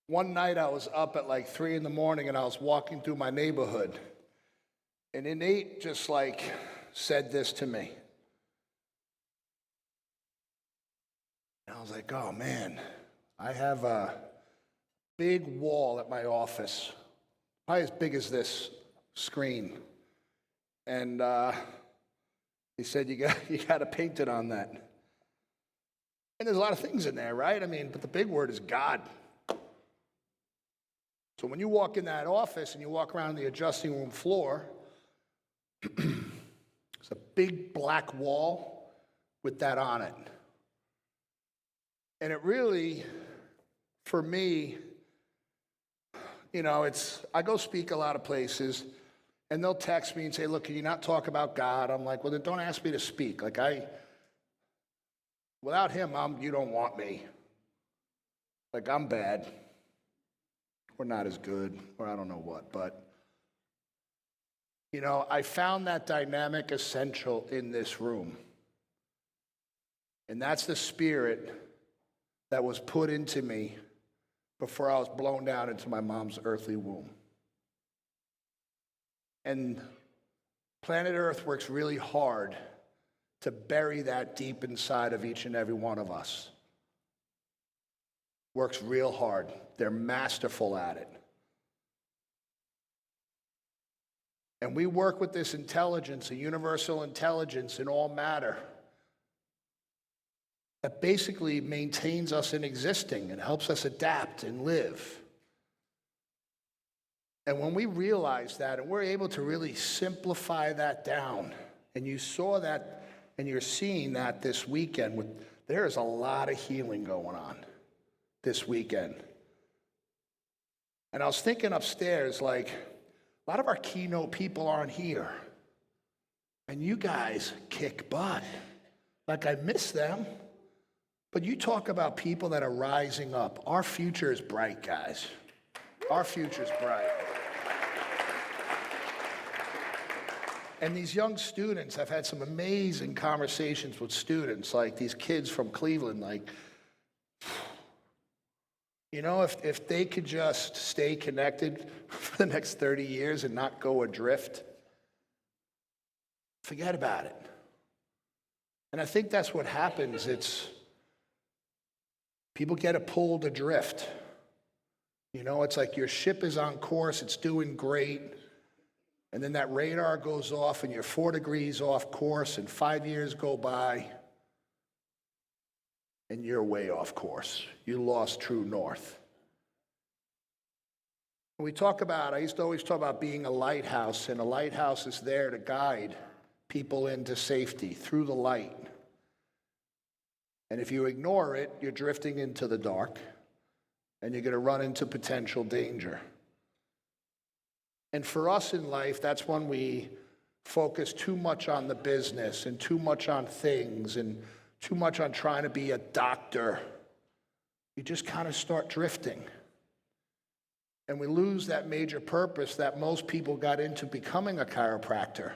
One night I was up at like 3 in the morning and I was walking through my neighborhood, and Innate just said this to me. And I was like, oh man, I have a big wall at my office, probably as big as this screen. And he said, you got to paint it on that. And there's a lot of things in there, right? But the big word is God. So when you walk in that office and you walk around the adjusting room floor, it's a big black wall with that on it. And it really, for me, I go speak a lot of places, and they'll text me and say, look, can you not talk about God? I'm like, well, then don't ask me to speak. Without him, you don't want me. I'm bad. Or not as good, or I don't know what. But, I found that dynamic essential in this room. And that's the spirit that was put into me before I was blown down into my mom's earthly womb. And planet Earth works really hard to bury that deep inside of each and every one of us. Works real hard. They're masterful at it. And we work with this intelligence, a universal intelligence in all matter, that basically maintains us in existing and helps us adapt and live. And when we realize that, and we're able to really simplify that down, and you saw that, and you're seeing that this weekend, there is a lot of healing going on this weekend. And I was thinking upstairs, a lot of our keynote people aren't here. And you guys kick butt. I miss them. But you talk about people that are rising up. Our future is bright, guys. Our future is bright. And these young students, I've had some amazing conversations with students, these kids from Cleveland, if they could just stay connected for the next 30 years and not go adrift, forget about it. And I think that's what happens. People get pulled adrift. It's like your ship is on course, it's doing great, and then that radar goes off and you're 4 degrees off course and 5 years go by and you're way off course. You lost true north. I used to always talk about being a lighthouse, and a lighthouse is there to guide people into safety through the light. And if you ignore it, you're drifting into the dark, and you're going to run into potential danger. And for us in life, that's when we focus too much on the business and too much on things and too much on trying to be a doctor. You just kind of start drifting. And we lose that major purpose that most people got into becoming a chiropractor.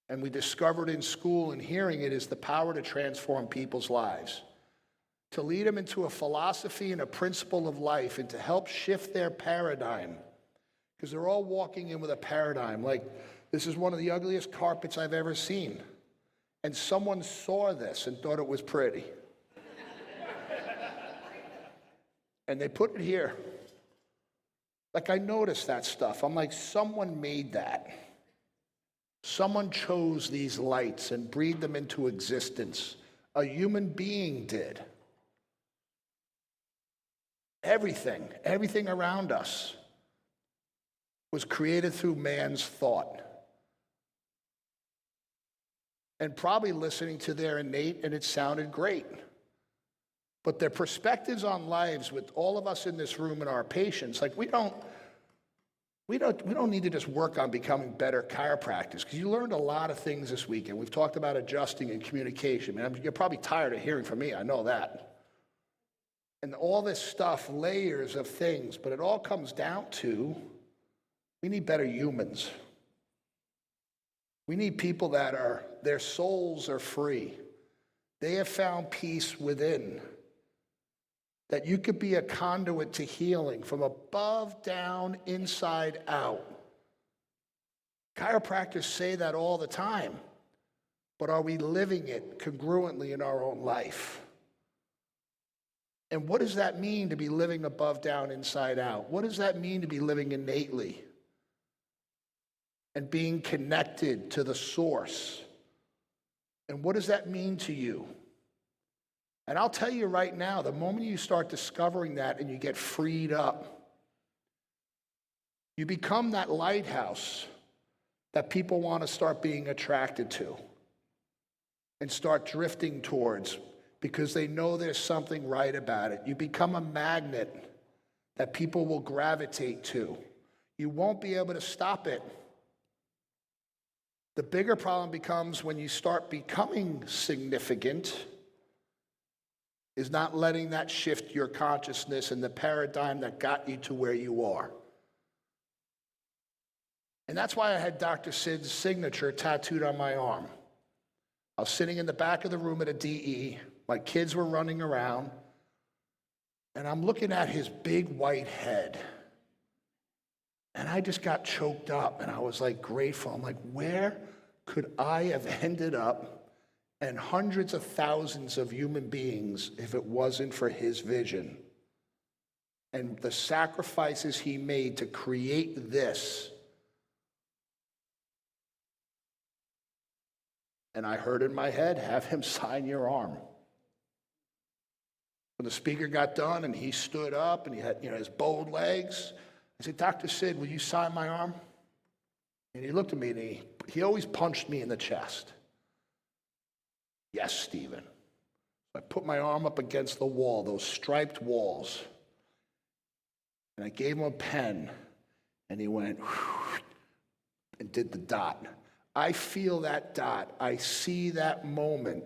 And we discovered in school and hearing it is the power to transform people's lives, to lead them into a philosophy and a principle of life, and to help shift their paradigm. Because they're all walking in with a paradigm. This is one of the ugliest carpets I've ever seen. And someone saw this and thought it was pretty. And they put it here. I noticed that stuff. I'm like, someone made that. Someone chose these lights and breathed them into existence. A human being did. Everything around us was created through man's thought. And probably listening to their innate, and it sounded great. But their perspectives on lives with all of us in this room and our patients, we don't need to just work on becoming better chiropractors, because you learned a lot of things this weekend. We've talked about adjusting and communication. You're probably tired of hearing from me, I know that. And all this stuff, layers of things, but it all comes down to we need better humans. We need people that their souls are free. They have found peace within. that you could be a conduit to healing from above, down, inside out. Chiropractors say that all the time, but are we living it congruently in our own life? And what does that mean to be living above, down, inside out? What does that mean to be living innately and being connected to the source? And what does that mean to you? And I'll tell you right now, the moment you start discovering that and you get freed up, you become that lighthouse that people want to start being attracted to and start drifting towards because they know there's something right about it. You become a magnet that people will gravitate to. You won't be able to stop it. The bigger problem becomes when you start becoming significant, is not letting that shift your consciousness and the paradigm that got you to where you are. And that's why I had Dr. Sid's signature tattooed on my arm. I was sitting in the back of the room at a DE. My kids were running around. And I'm looking at his big white head. And I just got choked up. And I was like grateful. I'm like, where could I have ended up and hundreds of thousands of human beings if it wasn't for his vision and the sacrifices he made to create this? And I heard in my head, have him sign your arm. When the speaker got done and he stood up and he had, his bowed legs, I said, Dr. Sid, will you sign my arm? And he looked at me and he always punched me in the chest. Yes, Stephen. I put my arm up against the wall, those striped walls, and I gave him a pen, and he went and did the dot. I feel that dot. I see that moment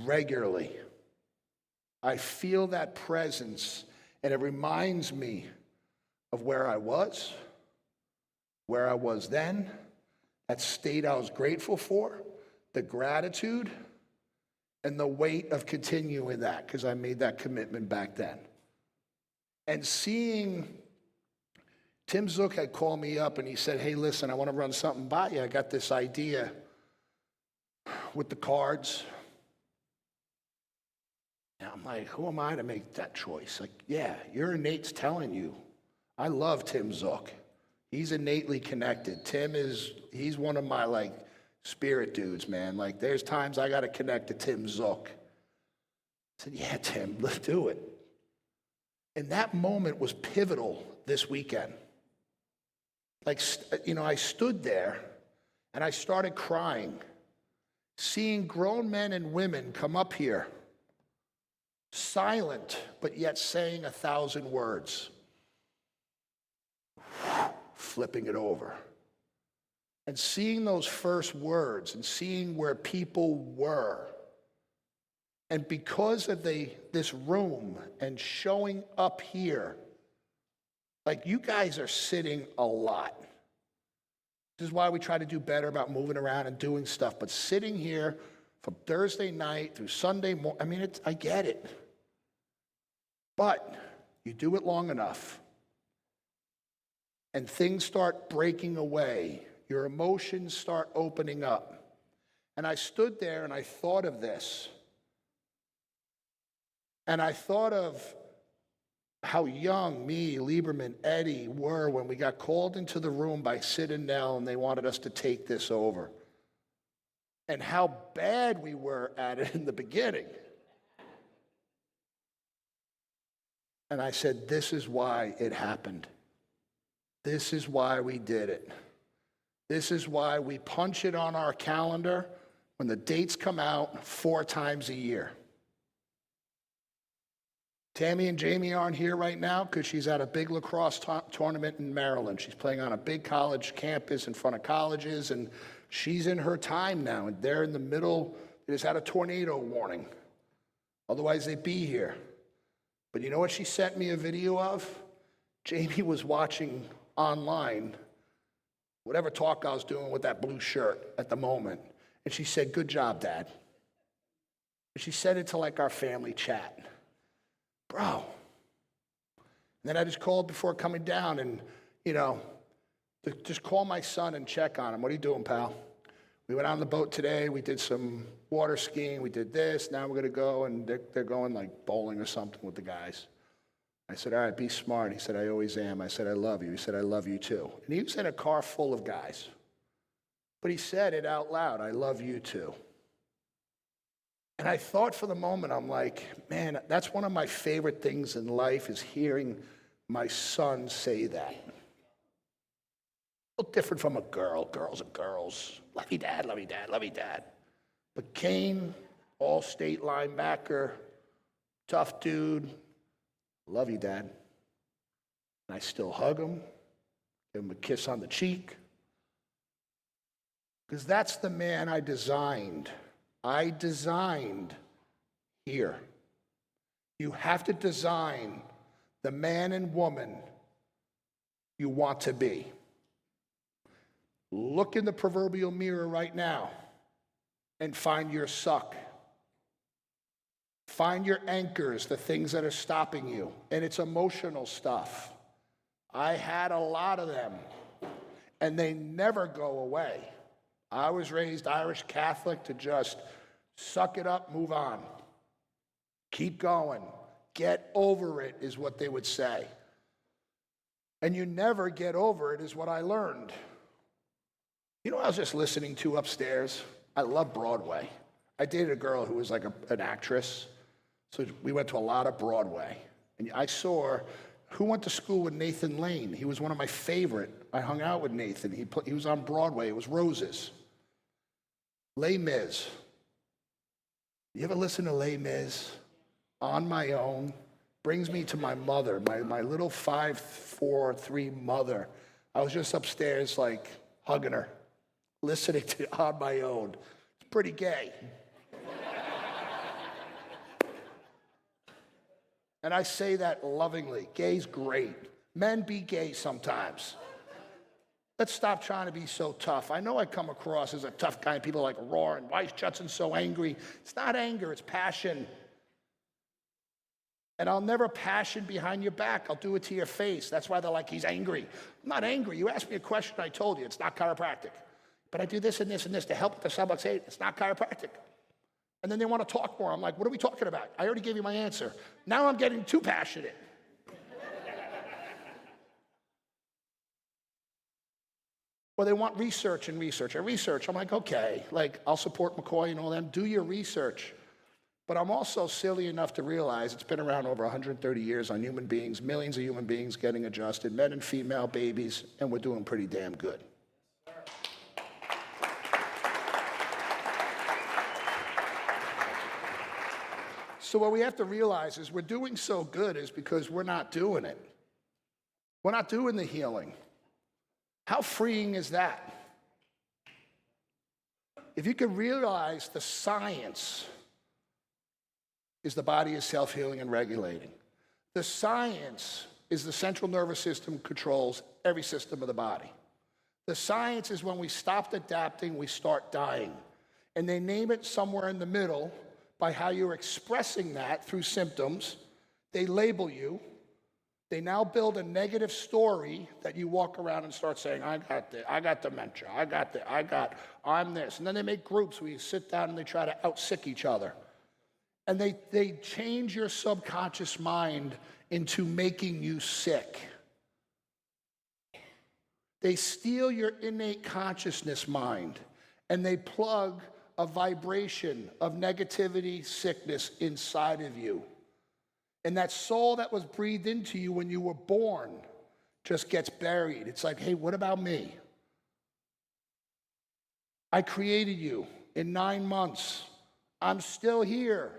regularly. I feel that presence, and it reminds me of where I was then, that state I was grateful for, the gratitude, and the weight of continuing that, because I made that commitment back then. And seeing Tim Zook had called me up and he said, hey, listen, I want to run something by you. I got this idea with the cards. And I'm like, who am I to make that choice? Like, yeah, your innate's telling you. I love Tim Zook. He's innately connected. He's one of my spirit dudes, man. Like, there's times I got to connect to Tim Zook. I said, yeah, Tim, let's do it. And that moment was pivotal this weekend. I stood there and I started crying, seeing grown men and women come up here, silent, but yet saying 1,000 words, flipping it over. And seeing those first words and seeing where people were. And because of this room and showing up here, you guys are sitting a lot. This is why we try to do better about moving around and doing stuff. But sitting here from Thursday night through Sunday morning, I get it. But you do it long enough, and things start breaking away. Your emotions start opening up. And I stood there and I thought of this. And I thought of how young me, Lieberman, Eddie were when we got called into the room by Sid and Nell and they wanted us to take this over. And how bad we were at it in the beginning. And I said, this is why it happened. This is why we did it. This is why we punch it on our calendar when the dates come out 4 times a year. Tammy and Jamie aren't here right now because she's at a big lacrosse tournament in Maryland. She's playing on a big college campus in front of colleges, and she's in her time now. And they're in the middle. They just had a tornado warning. Otherwise, they'd be here. But you know what she sent me a video of? Jamie was watching online whatever talk I was doing with that blue shirt at the moment. And she said, good job, Dad. And she said it to our family chat. bro. And then I just called before coming down and, just call my son and check on him. What are you doing, pal? We went on the boat today. We did some water skiing. We did this. Now we're going to go, and they're going like bowling or something with the guys. I said, all right, be smart. He said, I always am. I said, I love you. He said, I love you too. And he was in a car full of guys. But he said it out loud, I love you too. And I thought for the moment, I'm like, man, that's one of my favorite things in life is hearing my son say that. A little different from a girl. Girls are girls. Love you, Dad, love you, Dad, love you, Dad. But Kane, all-state linebacker, tough dude, love you, Dad. And I still hug him, give him a kiss on the cheek. Because that's the man I designed. I designed here. You have to design the man and woman you want to be. Look in the proverbial mirror right now and find your suck. Find your anchors, the things that are stopping you. And it's emotional stuff. I had a lot of them, and they never go away. I was raised Irish Catholic to just suck it up, move on. Keep going. Get over it is what they would say. And you never get over it is what I learned. I was just listening to upstairs? I love Broadway. I dated a girl who was like an actress. So we went to a lot of Broadway. And I saw who went to school with Nathan Lane. He was one of my favorite. I hung out with Nathan. He was on Broadway. It was Roses. Les Mis. You ever listen to Les Mis? On My Own. Brings me to my mother, my little 5'4" mother. I was just upstairs like hugging her, listening to On My Own. It's pretty gay. And I say that lovingly. Gay's great. Men be gay sometimes. Let's stop trying to be so tough. I know I come across as a tough guy, and people are like roaring. Why is Judson so angry? It's not anger, it's passion. And I'll never passion behind your back. I'll do it to your face. That's why they're like, he's angry. I'm not angry. You asked me a question, I told you. It's not chiropractic. But I do this and this and this to help with the subluxation. It's not chiropractic. And then they want to talk more. I'm like, what are we talking about? I already gave you my answer. Now I'm getting too passionate. Well, they want research and research. And research, I'm like, okay, I'll support McCoy and all them. Do your research. But I'm also silly enough to realize it's been around over 130 years on human beings, millions of human beings getting adjusted, men and female babies, and we're doing pretty damn good. So what we have to realize is we're doing so good is because we're not doing it. We're not doing the healing. How freeing is that? If you could realize the science is the body is self-healing and regulating. The science is the central nervous system controls every system of the body. The science is when we stopped adapting, we start dying. And they name it somewhere in the middle by how you're expressing that through symptoms. They label you. They now build a negative story that you walk around and start saying, I got this, I got dementia, I'm this. And then they make groups where you sit down and they try to out-sick each other. And they change your subconscious mind into making you sick. They steal your innate consciousness mind and they plug a vibration of negativity, sickness inside of you. And that soul that was breathed into you when you were born just gets buried. It's like, hey, what about me? I created you in 9 months. I'm still here.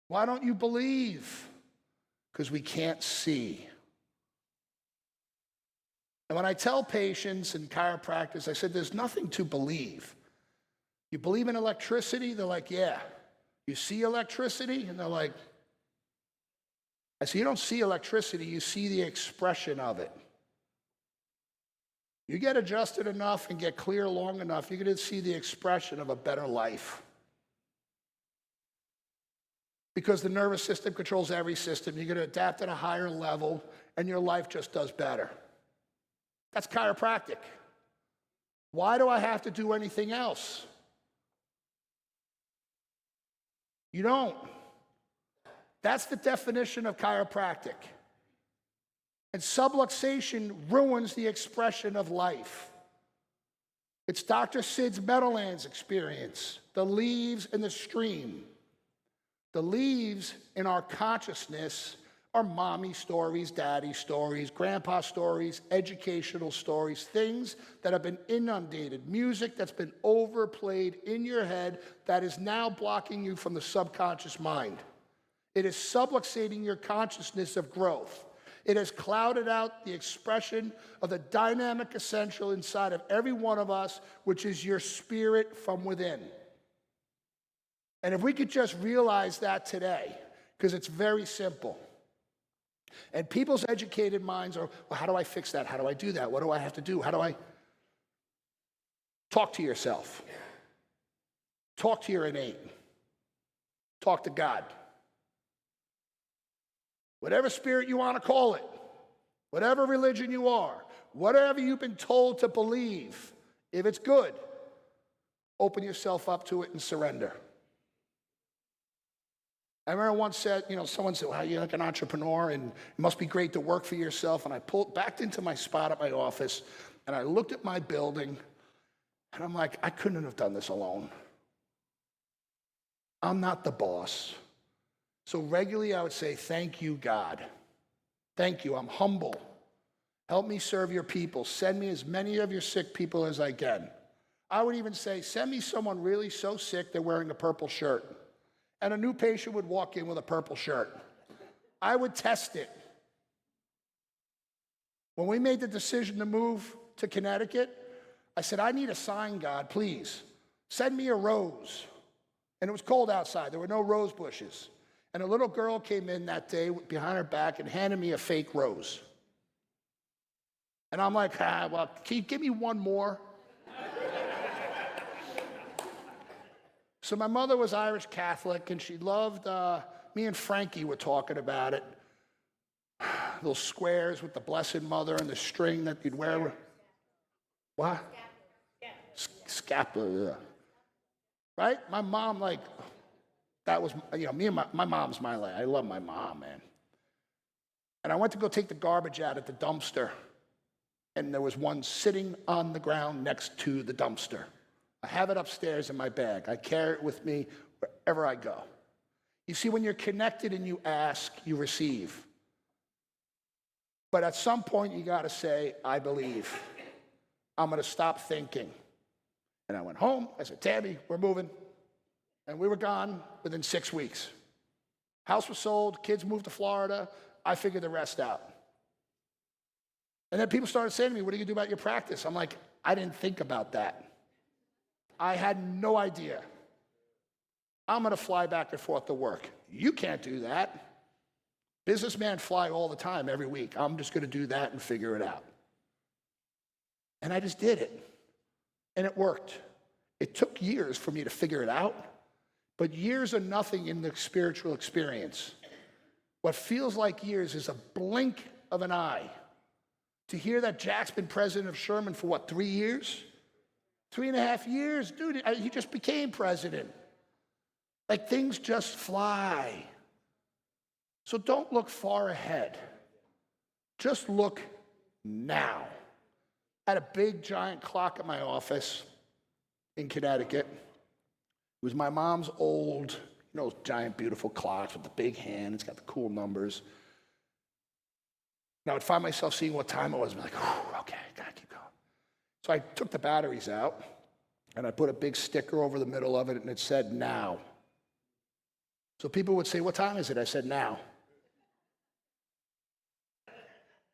Why don't you believe? Because we can't see. And when I tell patients and chiropractors, I said, there's nothing to believe. You believe in electricity? They're like, yeah. You see electricity? And they're like, I said, you don't see electricity, you see the expression of it. You get adjusted enough and get clear long enough, you're going to see the expression of a better life. because the nervous system controls every system. You're going to adapt at a higher level, and your life just does better. That's chiropractic. Why do I have to do anything else? You don't. That's the definition of chiropractic. And subluxation ruins the expression of life. It's Dr. Sid's Meadowlands experience, the leaves and the stream. The leaves in our consciousness are mommy stories, daddy stories, grandpa stories, educational stories, things that have been inundated, music that's been overplayed in your head that is now blocking you from the subconscious mind. It is subluxating your consciousness of growth. It has clouded out the expression of the dynamic essential inside of every one of us, which is your spirit from within. And if we could just realize that today, because it's very simple. And people's educated minds are, well, how do I fix that? How do I do that? What do I have to do? How do I talk to yourself? Talk to your innate. Talk to God. Whatever spirit you want to call it, whatever religion you are, whatever you've been told to believe, if it's good, open yourself up to it and surrender. I remember once said, someone said, well, you're like an entrepreneur and it must be great to work for yourself. And I pulled back into my spot at my office and I looked at my building and I'm like, I couldn't have done this alone. I'm not the boss. So regularly I would say, thank you, God. Thank you, I'm humble. Help me serve your people. Send me as many of your sick people as I can. I would even say, send me someone really so sick they're wearing a purple shirt. And a new patient would walk in with a purple shirt. I would test it. When we made the decision to move to Connecticut, I said, I need a sign, God, please. Send me a rose. And it was cold outside. There were no rose bushes. And a little girl came in that day behind her back and handed me a fake rose. And I'm like, well, can you give me one more? So my mother was Irish Catholic, and she loved, me and Frankie were talking about it. Those squares with the Blessed Mother and the string that you'd wear. What? Scapula, yeah. Right? My mom, that was, me and my mom's my life. I love my mom, man. And I went to go take the garbage out at the dumpster, and there was one sitting on the ground next to the dumpster. I have it upstairs in my bag. I carry it with me wherever I go. You see, when you're connected and you ask, you receive. But at some point, you got to say, I believe. I'm going to stop thinking. And I went home. I said, Tammy, we're moving. And we were gone within 6 weeks. House was sold. Kids moved to Florida. I figured the rest out. And then people started saying to me, what are you going to do about your practice? I'm like, I didn't think about that. I had no idea. I'm going to fly back and forth to work. You can't do that. Businessmen fly all the time, every week. I'm just going to do that and figure it out. And I just did it. And it worked. It took years for me to figure it out, but years are nothing in the spiritual experience. What feels like years is a blink of an eye. To hear that Jack's been president of Sherman for 3 years? 3.5 years, dude, he just became president. Things just fly. So don't look far ahead. Just look now. I had a big giant clock at my office in Connecticut. It was my mom's old, giant beautiful clock with the big hand. It's got the cool numbers. And I would find myself seeing what time it was and be like, okay, gotta keep going. So I took the batteries out, and I put a big sticker over the middle of it, and it said, now. So people would say, what time is it? I said, now.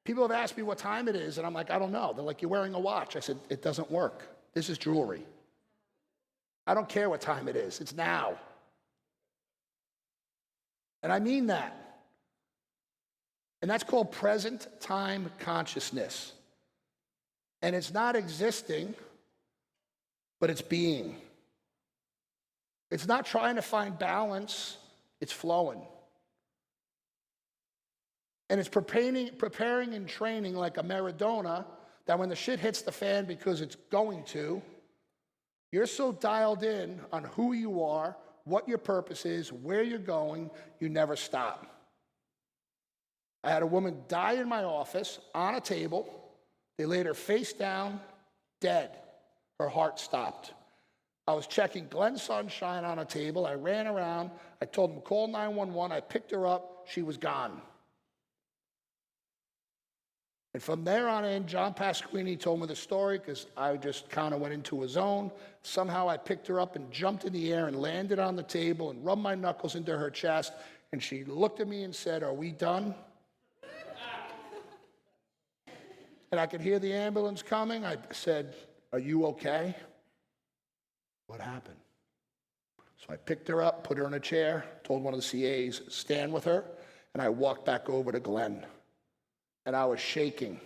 People have asked me what time it is, and I'm like, I don't know. They're like, you're wearing a watch. I said, it doesn't work. This is jewelry. I don't care what time it is. It's now. And I mean that. And that's called present time consciousness. And it's not existing, but it's being. It's not trying to find balance It's flowing. And it's preparing and training like a Maradona that when the shit hits the fan, because it's going to, you're so dialed in on who you are, what your purpose is, where you're going, you never stop. I had a woman die in my office on a table. They laid her face down, dead. Her heart stopped. I was checking Glenn Sunshine on a table. I ran around. I told them, call 911. I picked her up. She was gone. And from there on in, John Pasquini told me the story because I just kind of went into a zone. Somehow I picked her up and jumped in the air and landed on the table and rubbed my knuckles into her chest. And she looked at me and said, "Are we done?" And I could hear the ambulance coming. I said, "Are you okay?" "What happened?" So I picked her up, put her in a chair, told one of the CAs, stand with her, and I walked back over to Glenn. And I was shaking.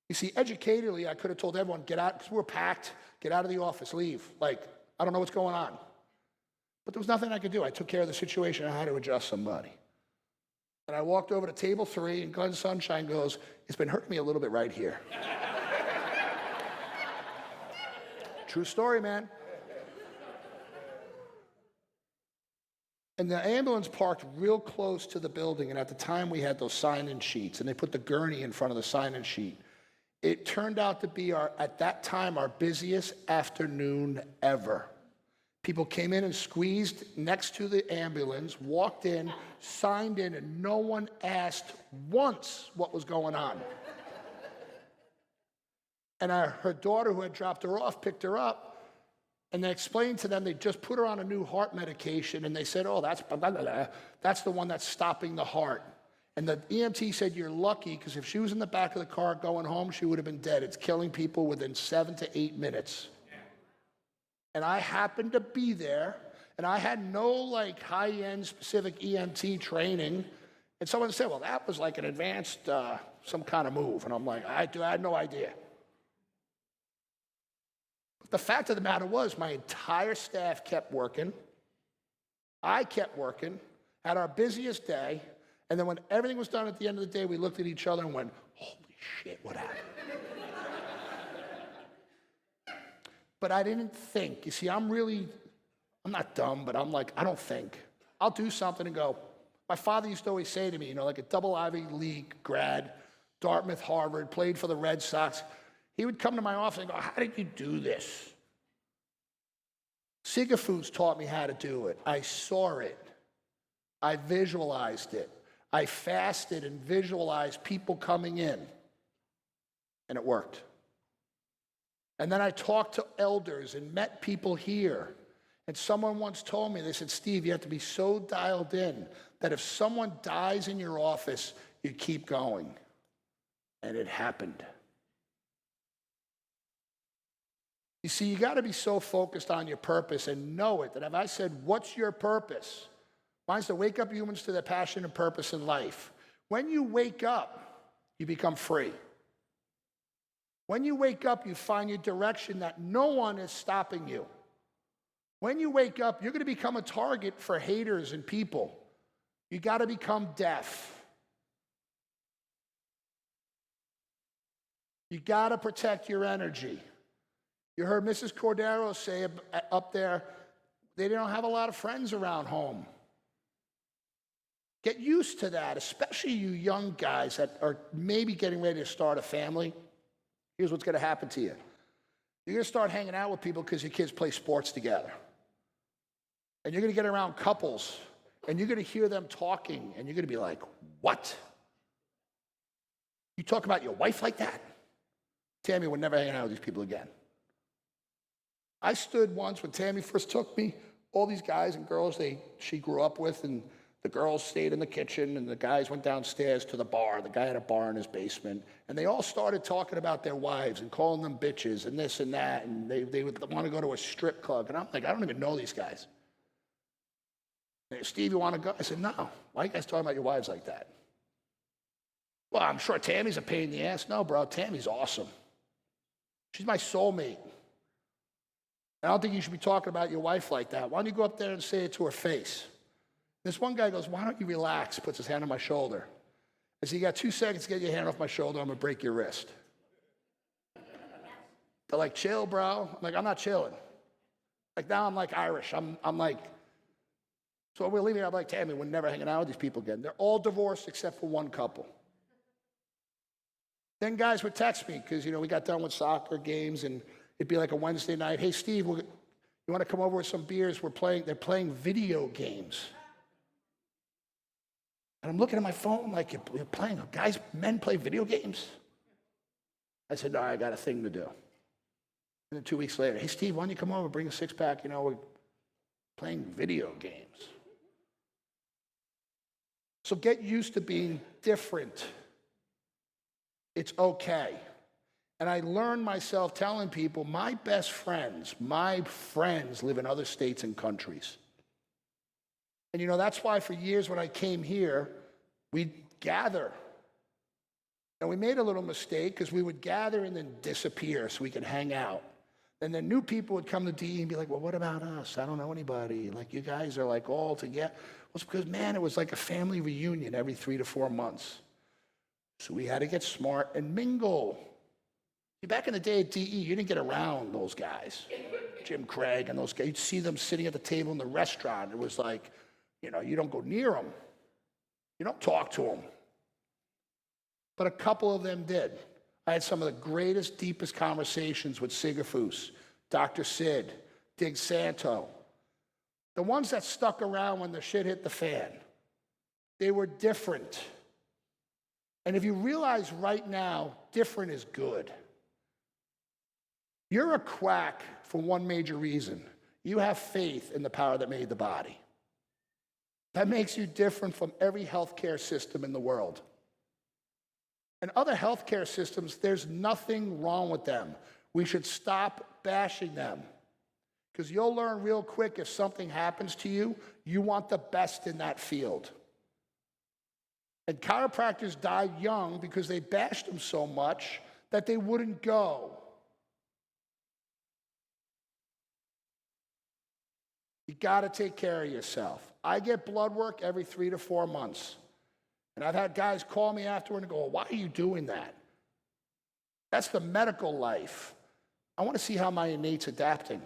You see, educatedly, I could have told everyone, get out, because we're packed, get out of the office, leave. Like, I don't know what's going on. But there was nothing I could do. I took care of the situation. I had to adjust somebody. And I walked over to table 3, and Glenn Sunshine goes, "It's been hurting me a little bit right here." True story, man. And the ambulance parked real close to the building, and at the time we had those sign-in sheets, and they put the gurney in front of the sign-in sheet. It turned out to be, at that time, our busiest afternoon ever. People came in and squeezed next to the ambulance, walked in, signed in, and no one asked once what was going on. And her daughter, who had dropped her off, picked her up. And they explained to them they just put her on a new heart medication, and they said, "Oh, that's the one that's stopping the heart." And the EMT said, "You're lucky, because if she was in the back of the car going home, she would have been dead. It's killing people within 7 to 8 minutes." And I happened to be there, and I had no high-end specific EMT training. And someone said, "Well, that was like an advanced some kind of move." And I'm like, I had no idea. The fact of the matter was, my entire staff kept working. I kept working, had our busiest day, and then when everything was done at the end of the day, we looked at each other and went, "Holy shit, what happened?" But I didn't think. You see, I'm not dumb, but I'm like, I don't think. I'll do something and go. My father used to always say to me, like a double Ivy League grad, Dartmouth, Harvard, played for the Red Sox. He would come to my office and go, "How did you do this?" Sigafoods taught me how to do it. I saw it. I visualized it. I fasted and visualized people coming in. And it worked. And then I talked to elders and met people here. And someone once told me, they said, "Steve, you have to be so dialed in that if someone dies in your office, you keep going." And it happened. You see, you got to be so focused on your purpose and know it, that if I said, "What's your purpose?" Mine's to wake up humans to their passion and purpose in life. When you wake up, you become free. When you wake up, you find your direction that no one is stopping you. When you wake up, you're going to become a target for haters and people. You got to become deaf. You got to protect your energy. You heard Mrs. Cordero say up there, they don't have a lot of friends around home. Get used to that, especially you young guys that are maybe getting ready to start a family. Here's what's going to happen to you. You're going to start hanging out with people because your kids play sports together. And you're going to get around couples, and you're going to hear them talking, and you're going to be like, "What? You talk about your wife like that?" Tammy would never hang out with these people again. I stood once when Tammy first took me, all these guys and girls she grew up with, and the girls stayed in the kitchen, and the guys went downstairs to the bar. The guy had a bar in his basement, and they all started talking about their wives and calling them bitches and this and that, and they would want to go to a strip club. And I'm like, I don't even know these guys. "Steve, you want to go?" I said, "No. Why are you guys talking about your wives like that?" "Well, I'm sure Tammy's a pain in the ass." "No, bro, Tammy's awesome. She's my soulmate. I don't think you should be talking about your wife like that. Why don't you go up there and say it to her face?" This one guy goes, why don't you relax? Puts his hand on my shoulder. I said, you got 2 seconds to get your hand off my shoulder. I'm going to break your wrist. They're like, chill, bro. I'm like, I'm not chilling. Like, now I'm like Irish. I'm like, so we're leaving. I'm like, Tammy, we're never hanging out with these people again. They're all divorced except for one couple. Then guys would text me because, we got done with soccer games, and it'd be like a Wednesday night. Hey, Steve, you want to come over with some beers? They're playing video games. And I'm looking at my phone like, you're playing, men play video games? I said, no, I got a thing to do. And then 2 weeks later, hey, Steve, why don't you come over, bring a six-pack? We're playing video games. So get used to being different. It's okay. And I learned myself telling people, my friends live in other states and countries. And that's why for years when I came here, we'd gather. And we made a little mistake because we would gather and then disappear so we could hang out. And then new people would come to DE and be like, well, what about us? I don't know anybody. Like, you guys are like all together. Well, it's because, man, it was like a family reunion every 3 to 4 months. So we had to get smart and mingle. See, back in the day at DE, you didn't get around those guys. Jim Craig and those guys. You'd see them sitting at the table in the restaurant. It was like, you don't go near them. You don't talk to them. But a couple of them did. I had some of the greatest, deepest conversations with Sigafus, Dr. Sid, Dig Santo. The ones that stuck around when the shit hit the fan. They were different. And if you realize right now, different is good. You're a quack for one major reason. You have faith in the power that made the body. That makes you different from every healthcare system in the world. And other healthcare systems, there's nothing wrong with them. We should stop bashing them. Because you'll learn real quick if something happens to you, you want the best in that field. And chiropractors died young because they bashed them so much that they wouldn't go. You got to take care of yourself. I get blood work every 3 to 4 months. And I've had guys call me afterward and go, why are you doing that? That's the medical life. I want to see how my innate's adapting.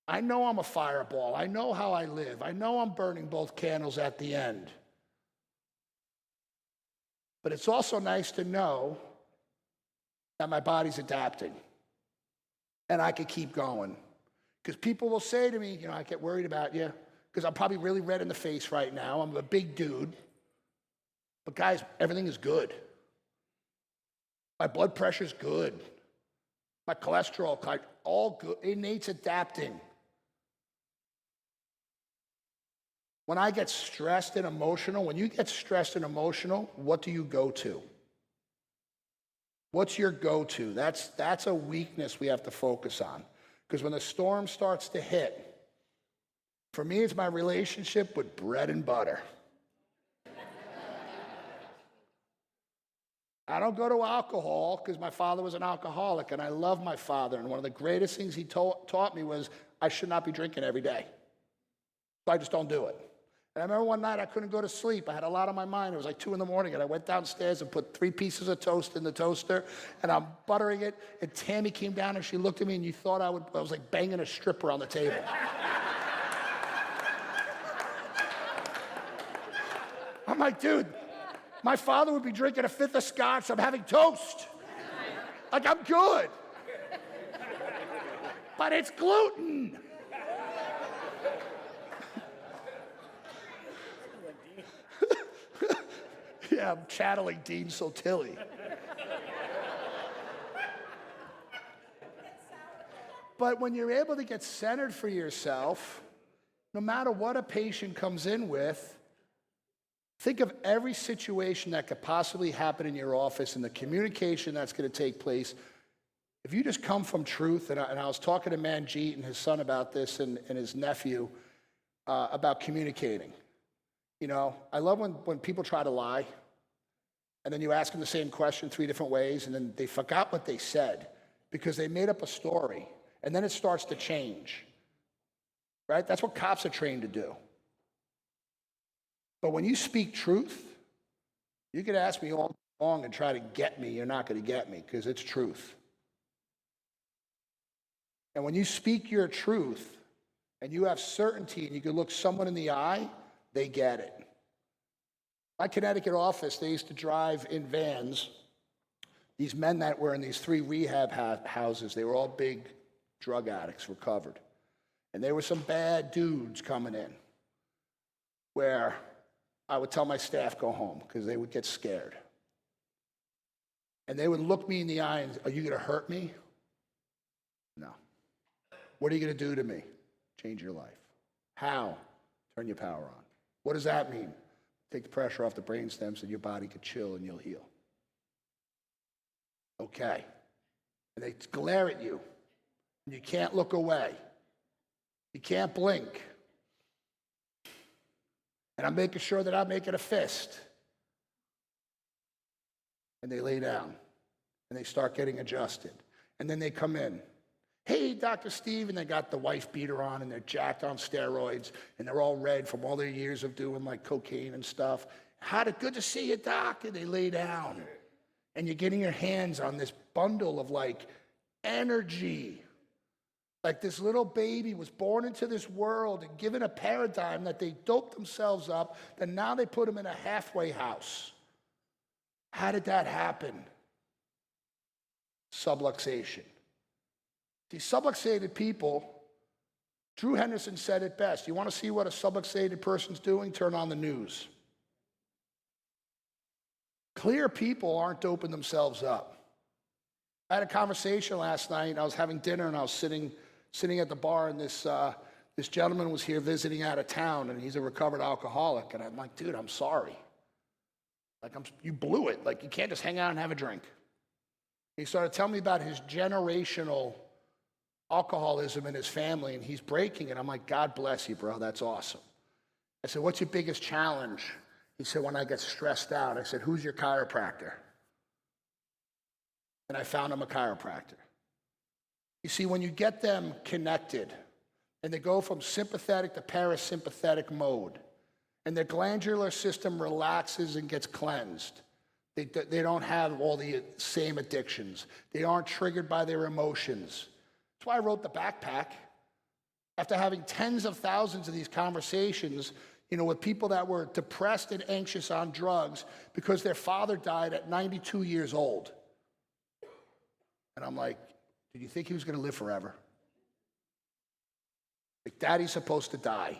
I know I'm a fireball. I know how I live. I know I'm burning both candles at the end. But it's also nice to know that my body's adapting. And I can keep going. Because people will say to me, I get worried about you. Because I'm probably really red in the face right now. I'm a big dude. But guys, everything is good. My blood pressure's good. My cholesterol, all good. Innate's adapting. When I get stressed and emotional, when you get stressed and emotional, what do you go to? What's your go-to? That's a weakness we have to focus on. Because when the storm starts to hit, for me, it's my relationship with bread and butter. I don't go to alcohol because my father was an alcoholic, and I love my father. And one of the greatest things he taught me was I should not be drinking every day. So I just don't do it. And I remember one night I couldn't go to sleep. I had a lot on my mind. It was like 2 a.m, and I went downstairs and put 3 pieces of toast in the toaster, and I'm buttering it. And Tammy came down and she looked at me, and you thought I was like banging a stripper on the table. I'm like, dude, my father would be drinking a 5th of scotch. I'm having toast. Like, I'm good. But it's gluten. Yeah, I'm channeling Dean Sotilli. But when you're able to get centered for yourself, no matter what a patient comes in with, think of every situation that could possibly happen in your office and the communication that's going to take place. If you just come from truth, and I was talking to Manjeet and his son about this and his nephew about communicating. I love when people try to lie, and then you ask them the same question 3 different ways, and then they forgot what they said because they made up a story, and then it starts to change, right? That's what cops are trained to do. But when you speak truth, you could ask me all long and try to get me. You're not going to get me because it's truth. And when you speak your truth and you have certainty and you can look someone in the eye, they get it. My Connecticut office, they used to drive in vans. These men that were in these 3 rehab houses, they were all big drug addicts, recovered. And there were some bad dudes coming in where I would tell my staff, go home, because they would get scared. And they would look me in the eye and, are you going to hurt me? No. What are you going to do to me? Change your life. How? Turn your power on. What does that mean? Take the pressure off the brain stems and your body could chill and you'll heal. Okay. And they glare at you. And you can't look away. You can't blink. And I'm making sure that I'm making a fist. And they lay down. And they start getting adjusted. And then they come in. Hey, Dr. Steve, and they got the wife beater on, and they're jacked on steroids, and they're all red from all their years of doing like cocaine and stuff. Good to see you, doc. And they lay down. And you're getting your hands on this bundle of like energy. Like this little baby was born into this world and given a paradigm that they doped themselves up, then now they put them in a halfway house. How did that happen? Subluxation. See, subluxated people, Drew Henderson said it best. You want to see what a subluxated person's doing? Turn on the news. Clear people aren't doping themselves up. I had a conversation last night. I was having dinner and I was sitting at the bar, and this gentleman was here visiting out of town, and he's a recovered alcoholic. And I'm like, dude, I'm sorry. Like, you blew it. Like, you can't just hang out and have a drink. He started telling me about his generational alcoholism in his family, and he's breaking it. I'm like, God bless you, bro. That's awesome. I said, what's your biggest challenge? He said, when I get stressed out. I said, who's your chiropractor? And I found him a chiropractor. You see, when you get them connected and they go from sympathetic to parasympathetic mode and their glandular system relaxes and gets cleansed, they don't have all the same addictions. They aren't triggered by their emotions. That's why I wrote the backpack. After having tens of thousands of these conversations, with people that were depressed and anxious on drugs because their father died at 92 years old. And I'm like, did you think he was going to live forever? Like, Daddy's supposed to die.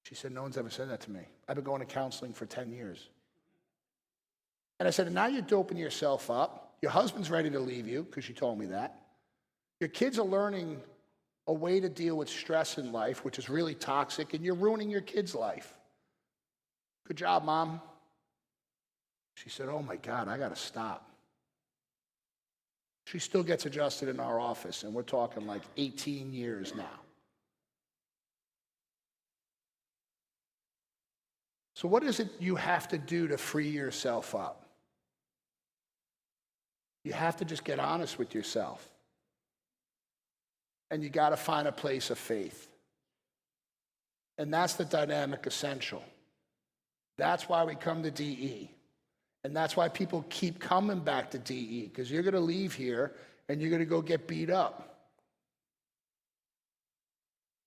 She said, no one's ever said that to me. I've been going to counseling for 10 years. And I said, and now you're doping yourself up. Your husband's ready to leave you, because she told me that. Your kids are learning a way to deal with stress in life, which is really toxic, and you're ruining your kid's life. Good job, Mom. She said, oh my God, I got to stop. She still gets adjusted in our office, and we're talking like 18 years now. So what is it you have to do to free yourself up? You have to just get honest with yourself. And you got to find a place of faith. And that's the dynamic essential. That's why we come to DE. And that's why people keep coming back to DE, because you're going to leave here and you're going to go get beat up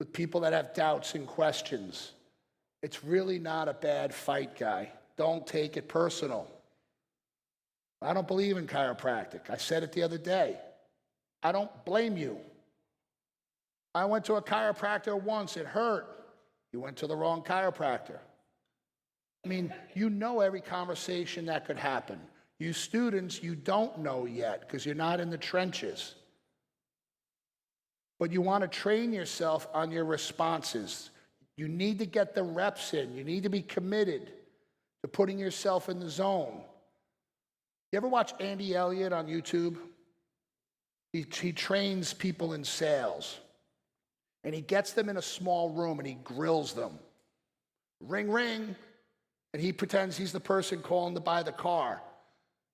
with people that have doubts and questions. It's really not a bad fight, guy. Don't take it personal. I don't believe in chiropractic. I said it the other day. I don't blame you. I went to a chiropractor once. It hurt. You went to the wrong chiropractor. I mean, you know every conversation that could happen. You students, you don't know yet because you're not in the trenches. But you want to train yourself on your responses. You need to get the reps in. You need to be committed to putting yourself in the zone. You ever watch Andy Elliott on YouTube? He trains people in sales. And he gets them in a small room and he grills them. Ring, ring. And he pretends he's the person calling to buy the car.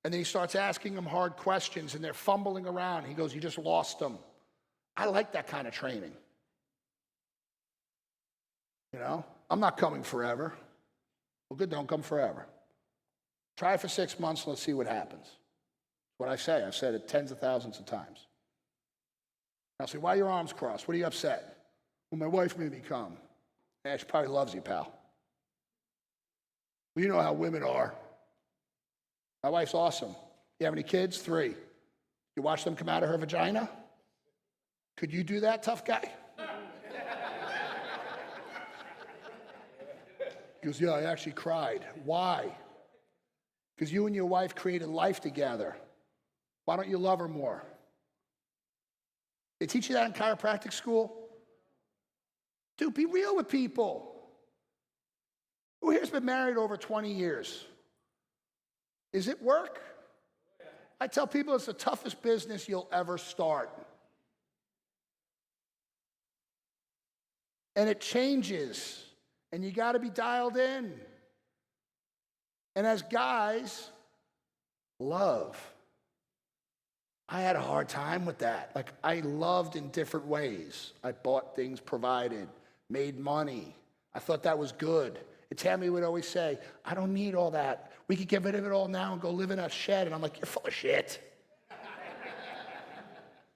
And then he starts asking them hard questions and they're fumbling around. He goes, you just lost them. I like that kind of training. I'm not coming forever. Well, good, don't come forever. Try it for 6 months and let's see what happens. What I say, I've said it tens of thousands of times. I'll say, why are your arms crossed? What are you upset? Well, my wife made me come. Yeah, she probably loves you, pal. Well, you know how women are. My wife's awesome. You have any kids? 3. You watch them come out of her vagina? Could you do that, tough guy? He goes, yeah, I actually cried. Why? Because you and your wife created life together. Why don't you love her more? They teach you that in chiropractic school? Dude, be real with people. Who here's been married over 20 years? Is it work? I tell people it's the toughest business you'll ever start. And it changes, and you got to be dialed in. And as guys, love. I had a hard time with that. Like, I loved in different ways. I bought things, provided, made money. I thought that was good. And Tammy would always say, I don't need all that. We could get rid of it all now and go live in a shed. And I'm like, you're full of shit.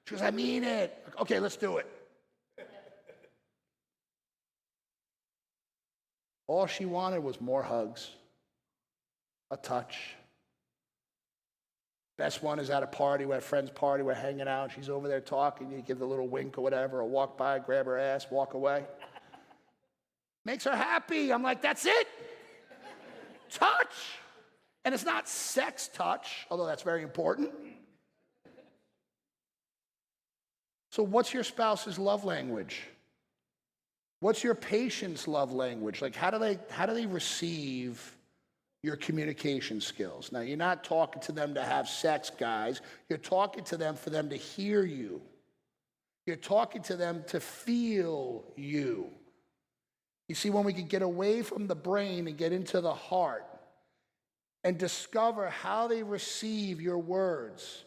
She goes, I mean it. Like, okay, let's do it. All she wanted was more hugs, a touch. Best one is at a party, we're at a friend's party, we're hanging out, she's over there talking, you give the little wink or whatever, or walk by, grab her ass, walk away. Makes her happy. I'm like, that's it. Touch. And it's not sex touch, although that's very important. So what's your spouse's love language? What's your patient's love language? Like, how do they receive your communication skills? Now, you're not talking to them to have sex, guys. You're talking to them for them to hear you. You're talking to them to feel you. You see, when we can get away from the brain and get into the heart and discover how they receive your words,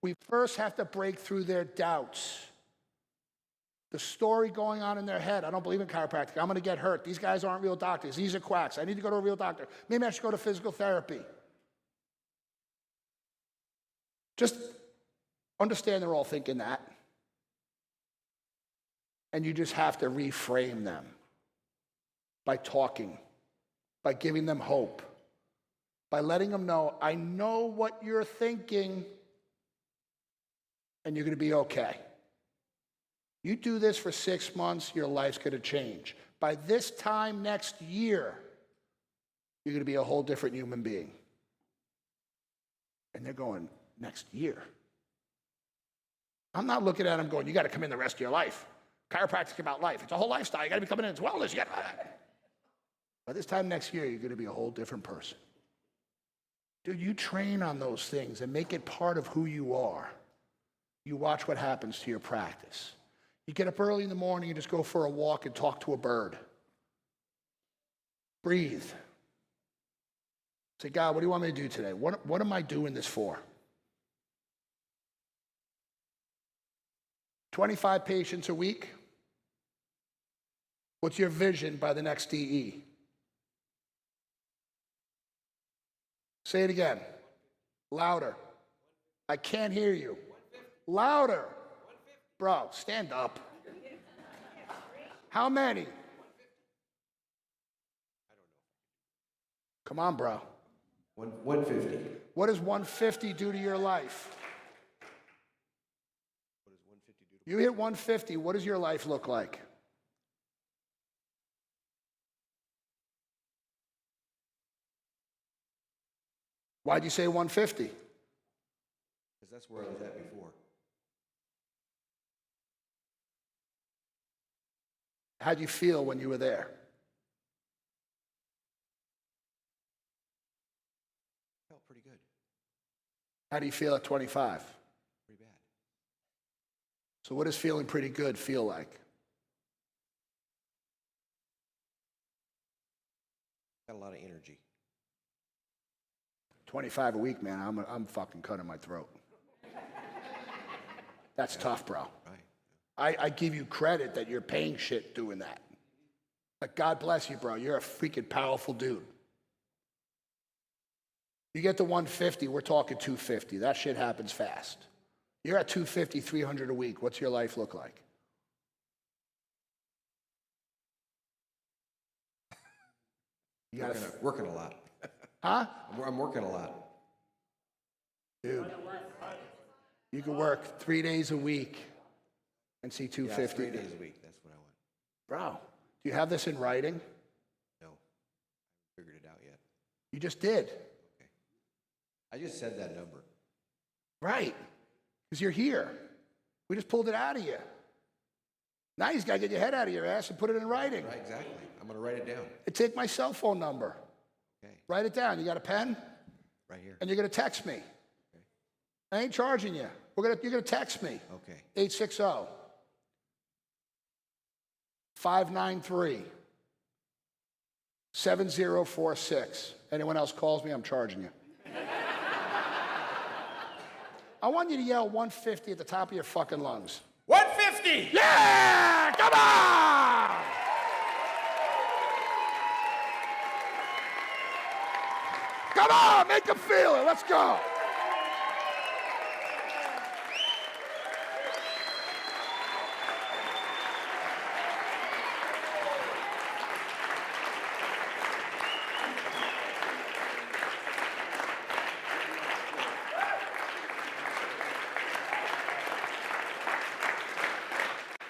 we first have to break through their doubts. The story going on in their head. I don't believe in chiropractic. I'm going to get hurt. These guys aren't real doctors. These are quacks. I need to go to a real doctor. Maybe I should go to physical therapy. Just understand they're all thinking that. And you just have to reframe them by talking, by giving them hope, by letting them know, I know what you're thinking, and you're going to be okay. You do this for 6 months, your life's going to change. By this time next year, you're going to be a whole different human being. And they're going, next year? I'm not looking at them going, you got to come in the rest of your life. Chiropractic about life. It's a whole lifestyle. You got to be coming in. It's wellness. You got to... By this time next year, you're going to be a whole different person. Dude, you train on those things and make it part of who you are. You watch what happens to your practice. You get up early in the morning and just go for a walk and talk to a bird. Breathe. Say, God, what do you want me to do today? What am I doing this for? 25 patients a week? What's your vision by the next DE? Say it again. Louder. I can't hear you. Louder. Bro, stand up. How many? Come on, bro. 150. What does 150 do to your life? What does 150 do to You hit 150, what does your life look like? Why'd you say 150? Because that's where I was at before. How'd you feel when you were there? Felt pretty good. How do you feel at 25? Pretty bad. So what does feeling pretty good feel like? Got a lot of energy. 25 a week, man, I'm fucking cutting my throat. That's tough, bro. Right. I give you credit that you're paying shit doing that. Like, God bless you, bro. You're a freaking powerful dude. You get to 150, we're talking 250. That shit happens fast. You're at 250, 300 a week. What's your life look like? You got Working a lot. huh? I'm working a lot. Dude, you can work 3 days a week and see Yeah, 250. 3 days a week. That's what I want. Bro, do you have this in writing? No, I haven't figured it out yet. You just did. Okay. I just said that number. Right, because you're here. We just pulled it out of you. Now you just got to get your head out of your ass and put it in writing. Right, exactly. I'm going to write it down. And take my cell phone number. Okay. Write it down. You got a pen? Right here. And you're going to text me. Okay. I ain't charging you. You're going to text me. Okay. 860 593 7046. Anyone else calls me, I'm charging you. I want you to yell 150 at the top of your fucking lungs. 150! Yeah! Come on! Come on, make them feel it. Let's go.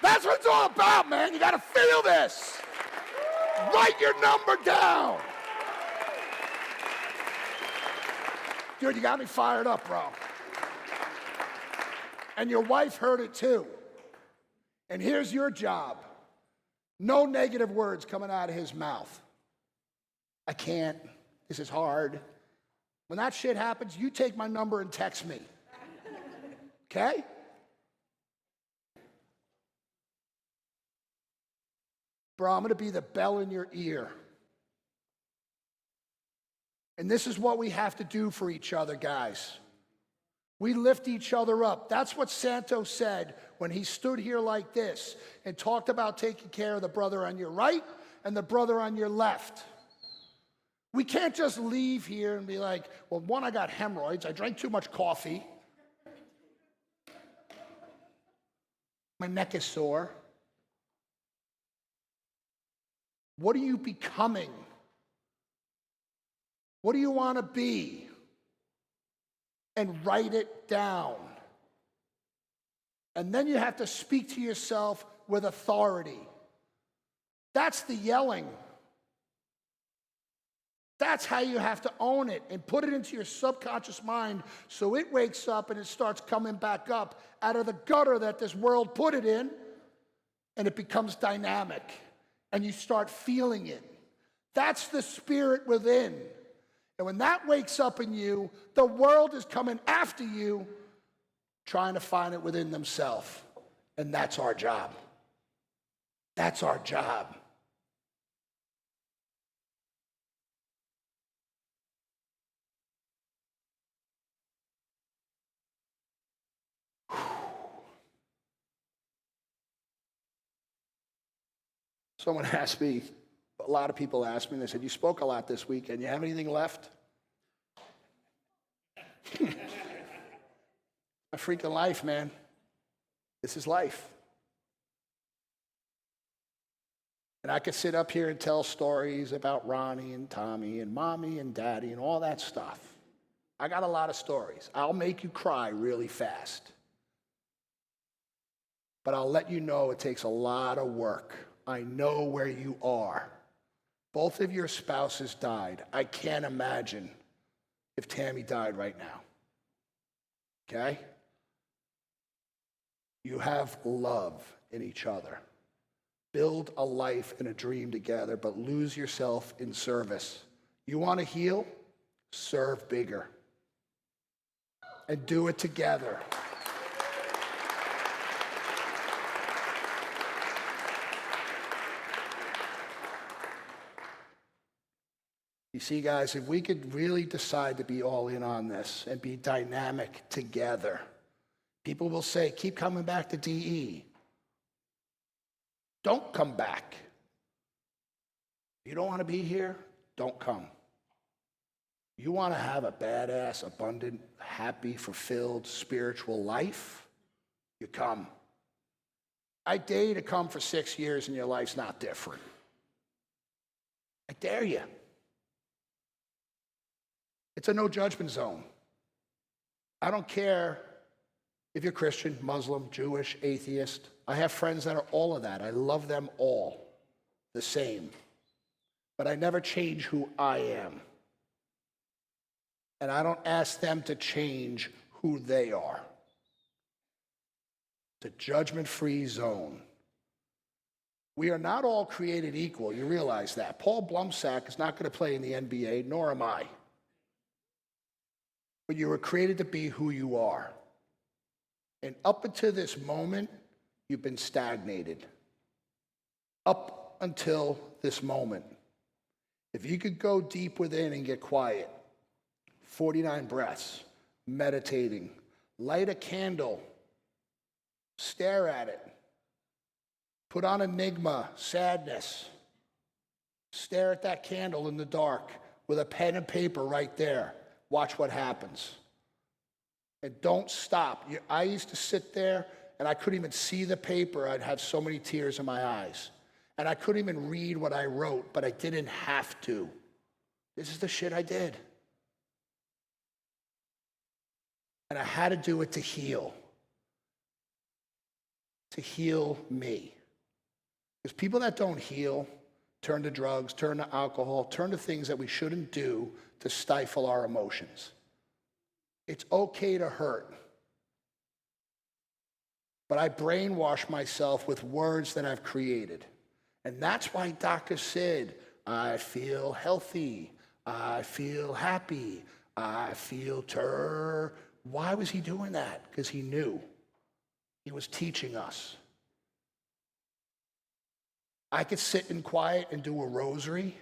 That's what it's all about, man. You got to feel this. Write your number down. Dude, you got me fired up, bro. And your wife heard it too. And here's your job. No negative words coming out of his mouth. I can't. This is hard. When that shit happens, you take my number and text me. Okay? Bro, I'm going to be the bell in your ear. And this is what we have to do for each other, guys. We lift each other up. That's what Santos said when he stood here like this and talked about taking care of the brother on your right and the brother on your left. We can't just leave here and be like, well, one, I got hemorrhoids. I drank too much coffee. My neck is sore. What are you becoming? What do you want to be? And write it down. And then you have to speak to yourself with authority. That's the yelling. That's how you have to own it and put it into your subconscious mind so it wakes up and it starts coming back up out of the gutter that this world put it in, and it becomes dynamic and you start feeling it. That's the spirit within. And when that wakes up in you, the world is coming after you, trying to find it within themselves. And that's our job. That's our job. Someone asked me, a lot of people asked me, they said, you spoke a lot this weekend. You have anything left? My freaking life, man. This is life. And I could sit up here and tell stories about Ronnie and Tommy and Mommy and Daddy and all that stuff. I got a lot of stories. I'll make you cry really fast. But I'll let you know it takes a lot of work. I know where you are. Both of your spouses died. I can't imagine if Tammy died right now. Okay? You have love in each other. Build a life and a dream together, but lose yourself in service. You want to heal? Serve bigger. And do it together. You see, guys, if we could really decide to be all in on this and be dynamic together, people will say, keep coming back to DE. Don't come back. If you don't want to be here, don't come. You want to have a badass, abundant, happy, fulfilled, spiritual life? You come. I dare you to come for 6 years and your life's not different. I dare you. It's a no judgment zone. I don't care if you're Christian, Muslim, Jewish, atheist. I have friends that are all of that. I love them all the same. But I never change who I am. And I don't ask them to change who they are. It's a judgment-free zone. We are not all created equal. You realize that. Paul Blumsack is not going to play in the NBA, nor am I. But you were created to be who you are. And up until this moment, you've been stagnated. Up until this moment. If you could go deep within and get quiet, 49 breaths, meditating, light a candle, stare at it, put on Enigma, sadness, stare at that candle in the dark with a pen and paper right there. Watch what happens. And don't stop. I used to sit there and I couldn't even see the paper. I'd have so many tears in my eyes. And I couldn't even read what I wrote, but I didn't have to. This is the shit I did. And I had to do it to heal me. Because people that don't heal turn to drugs, turn to alcohol, turn to things that we shouldn't do to stifle our emotions. It's okay to hurt. But I brainwash myself with words that I've created. And that's why Dr. said, I feel healthy, I feel happy, I feel Why was he doing that? Because he knew. He was teaching us. I could sit in quiet and do a rosary,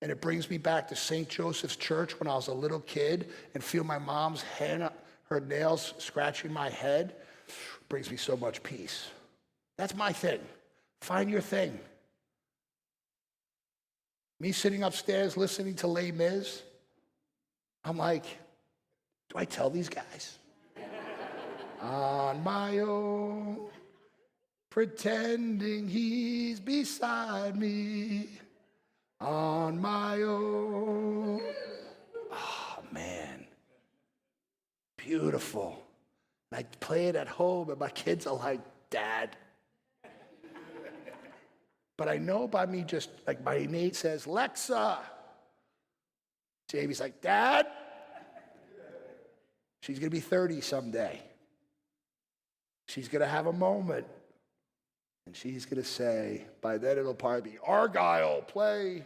and it brings me back to St. Joseph's Church when I was a little kid and feel my mom's hand, her nails scratching my head. It brings me so much peace. That's my thing. Find your thing. Me sitting upstairs listening to Les Mis, I'm like, do I tell these guys? On my own, pretending he's beside me. On my own. Oh, man. Beautiful. And I play it at home, and my kids are like, Dad. But I know by me just, like my Nate says, Lexa. Jamie's like, Dad. She's going to be 30 someday. She's going to have a moment. And she's going to say, by then it'll probably be, Argyle, play.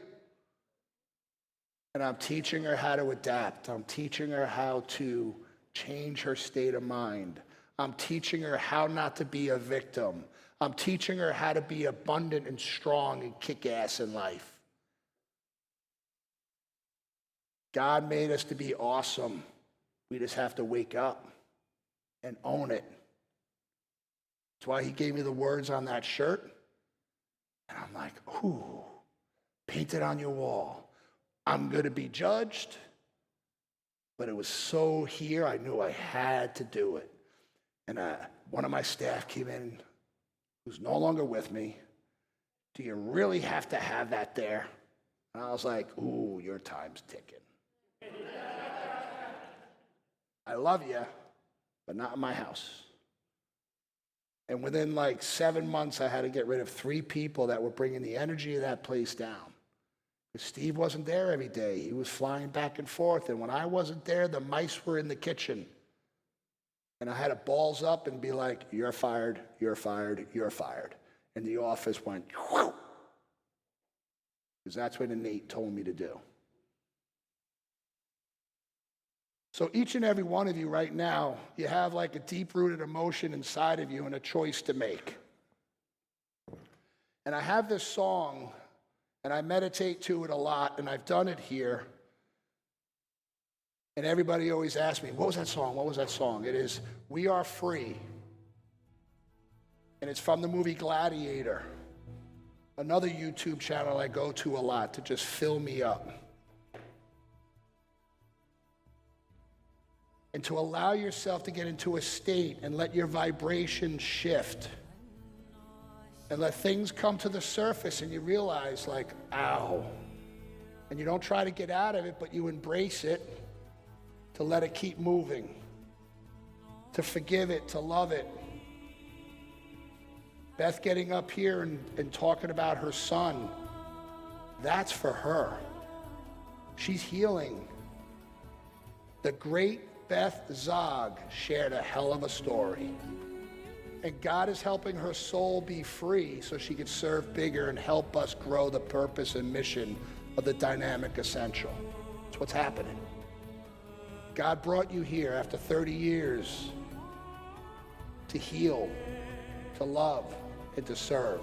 And I'm teaching her how to adapt. I'm teaching her how to change her state of mind. I'm teaching her how not to be a victim. I'm teaching her how to be abundant and strong and kick ass in life. God made us to be awesome. We just have to wake up and own it. That's why he gave me the words on that shirt. And I'm like, ooh, paint it on your wall. I'm going to be judged. But it was so here, I knew I had to do it. And one of my staff came in, who's no longer with me. Do you really have to have that there? And I was like, ooh, your time's ticking. I love you, but not in my house. And within like 7 months, I had to get rid of 3 people that were bringing the energy of that place down. Because Steve wasn't there every day. He was flying back and forth. And when I wasn't there, the mice were in the kitchen. And I had to balls up and be like, you're fired, you're fired, you're fired. And the office went, whoo. Because that's what Nate told me to do. So each and every one of you right now, you have like a deep-rooted emotion inside of you and a choice to make. And I have this song, and I meditate to it a lot, and I've done it here. And everybody always asks me, what was that song? What was that song? It is We Are Free. And it's from the movie Gladiator, another YouTube channel I go to a lot to just fill me up. and to allow yourself to get into a state and let your vibration shift and let things come to the surface and you realize like, ow. And you don't try to get out of it, but you embrace it, to let it keep moving, to forgive it, to love it. Beth getting up here and talking about her son, that's for her. She's healing. The great Beth Zog shared a hell of a story. And God is helping her soul be free so she could serve bigger and help us grow the purpose and mission of the dynamic essential. That's what's happening. God brought you here after 30 years to heal, to love, and to serve.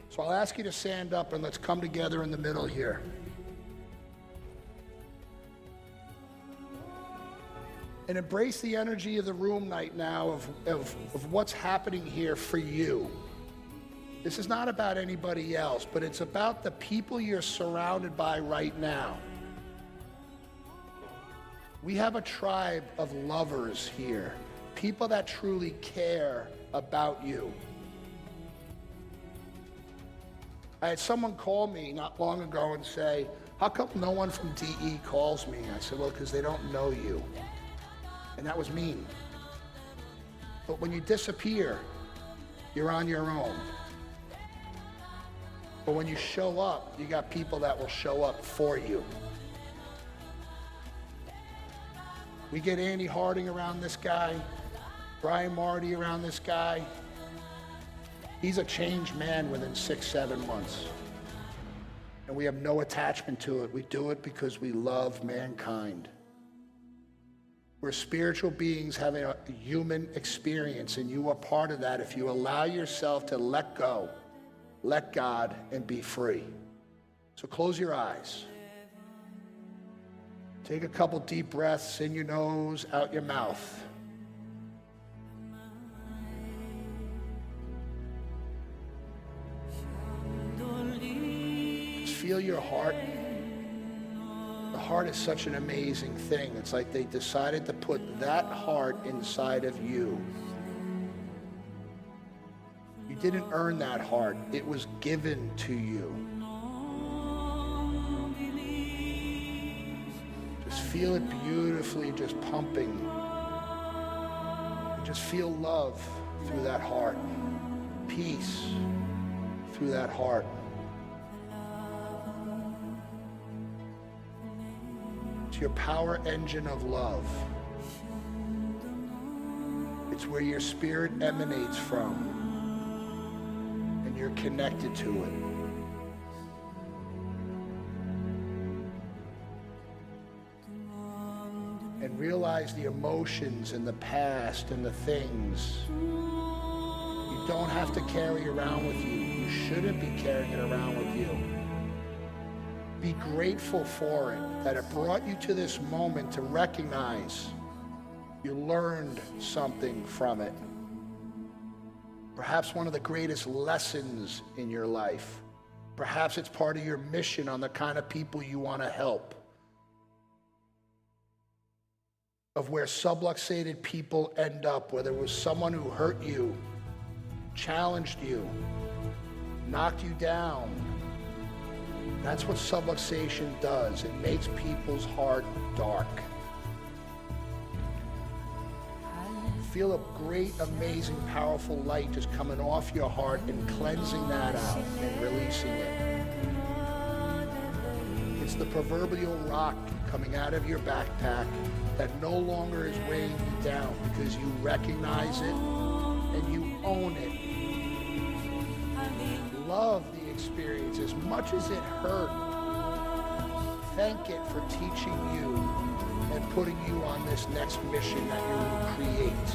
So I'll ask you to stand up and let's come together in the middle here. And embrace the energy of the room right now of what's happening here for you. This is not about anybody else, but it's about the people you're surrounded by right now. We have a tribe of lovers here, people that truly care about you. I had someone call me not long ago and say, how come no one from DE calls me? I said, well, because they don't know you. And that was mean. But when you disappear, you're on your own. But when you show up, you got people that will show up for you. We get Andy Harding around this guy, Brian Marty around this guy. He's a changed man within 6-7 months. And we have no attachment to it. We do it because we love mankind. We're spiritual beings having a human experience, and you are part of that if you allow yourself to let go, let God, and be free. So close your eyes. Take a couple deep breaths in your nose, out your mouth. Just feel your heart. The heart is such an amazing thing. It's like they decided to put that heart inside of you. You didn't earn that heart. It was given to you. Just feel it beautifully just pumping. And just feel love through that heart. Peace through that heart. It's your power engine of love. It's where your spirit emanates from, and you're connected to it. And realize the emotions and the past and the things you don't have to carry around with you. You shouldn't be carrying it around with you. Be grateful for it, that it brought you to this moment to recognize you learned something from it. Perhaps one of the greatest lessons in your life. Perhaps it's part of your mission on the kind of people you want to help. Of where subluxated people end up, whether it was someone who hurt you, challenged you, knocked you down. That's what subluxation does. It makes people's heart dark. Feel a great, amazing, powerful light just coming off your heart and cleansing that out and releasing it. It's the proverbial rock coming out of your backpack that no longer is weighing you down because you recognize it and you own it. Love the experience as much as it hurt. Thank it for teaching you and putting you on this next mission that you will create.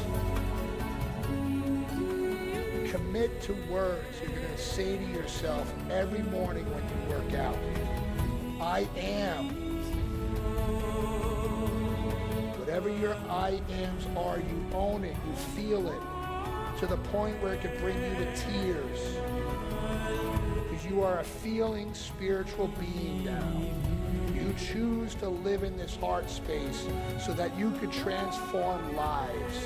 Commit to words you're going to say to yourself every morning when you work out. I am. Whatever your I ams are, you own it, you feel it, to the point where it could bring you to tears. Because you are a feeling spiritual being now. You you choose to live in this heart space so that you could transform lives.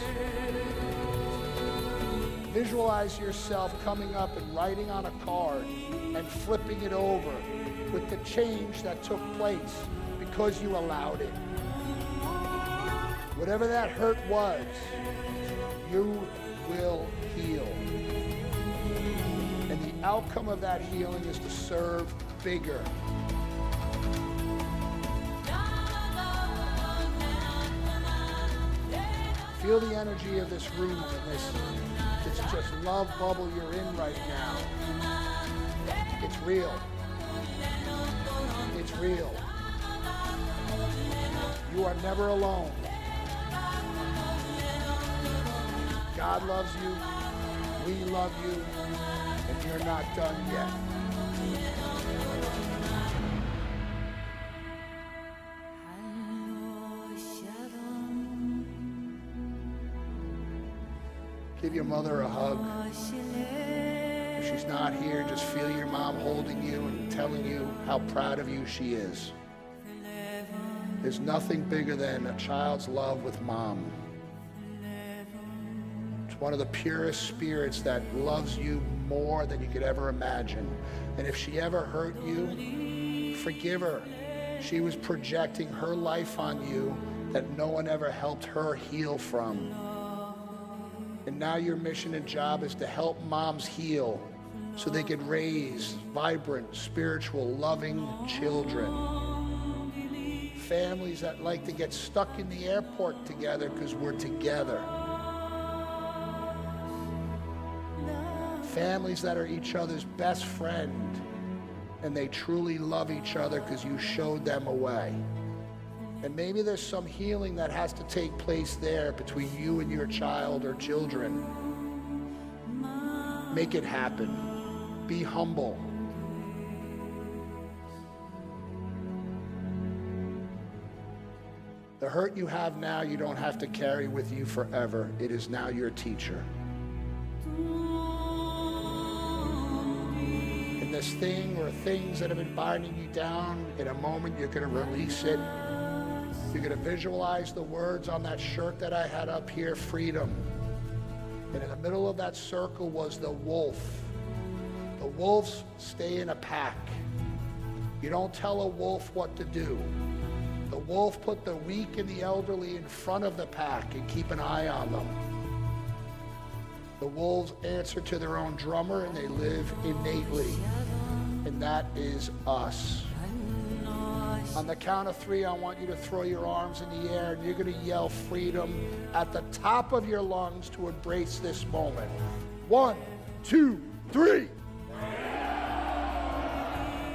Visualize yourself coming up and writing on a card and flipping it over with the change that took place because you allowed it. Whatever that hurt was, you will heal. And the outcome of that healing is to serve bigger. Feel the energy of this room and this just love bubble you're in right now. It's real. It's real. You are never alone. God loves you. We love you. And you're not done yet. Give your mother a hug. If she's not here, just feel your mom holding you and telling you how proud of you she is. There's nothing bigger than a child's love with mom. It's one of the purest spirits that loves you more than you could ever imagine. And if she ever hurt you, forgive her. She was projecting her life on you that no one ever helped her heal from. And now your mission and job is to help moms heal so they can raise vibrant, spiritual, loving children. Families that like to get stuck in the airport together because we're together. Families that are each other's best friend and they truly love each other because you showed them a way. And maybe there's some healing that has to take place there between you and your child or children. Make it happen. Be humble. The hurt you have now, you don't have to carry with you forever. It is now your teacher. And this thing or things that have been binding you down, in a moment you're going to release it. You're going to visualize the words on that shirt that I had up here, freedom. And in the middle of that circle was the wolf. The wolves stay in a pack. You don't tell a wolf what to do. The wolf put the weak and the elderly in front of the pack and keep an eye on them. The wolves answer to their own drummer and they live innately. And that is us. On the count of 3, I want you to throw your arms in the air and you're going to yell freedom at the top of your lungs to embrace this moment. 1, 2, 3.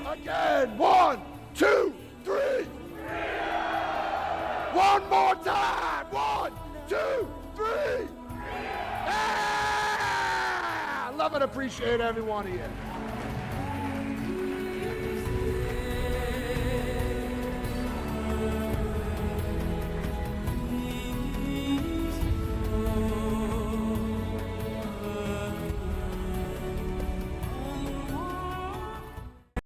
Again. 1, 2, 3. One more time. 1, 2, 3. Yeah! Love and appreciate every one of you.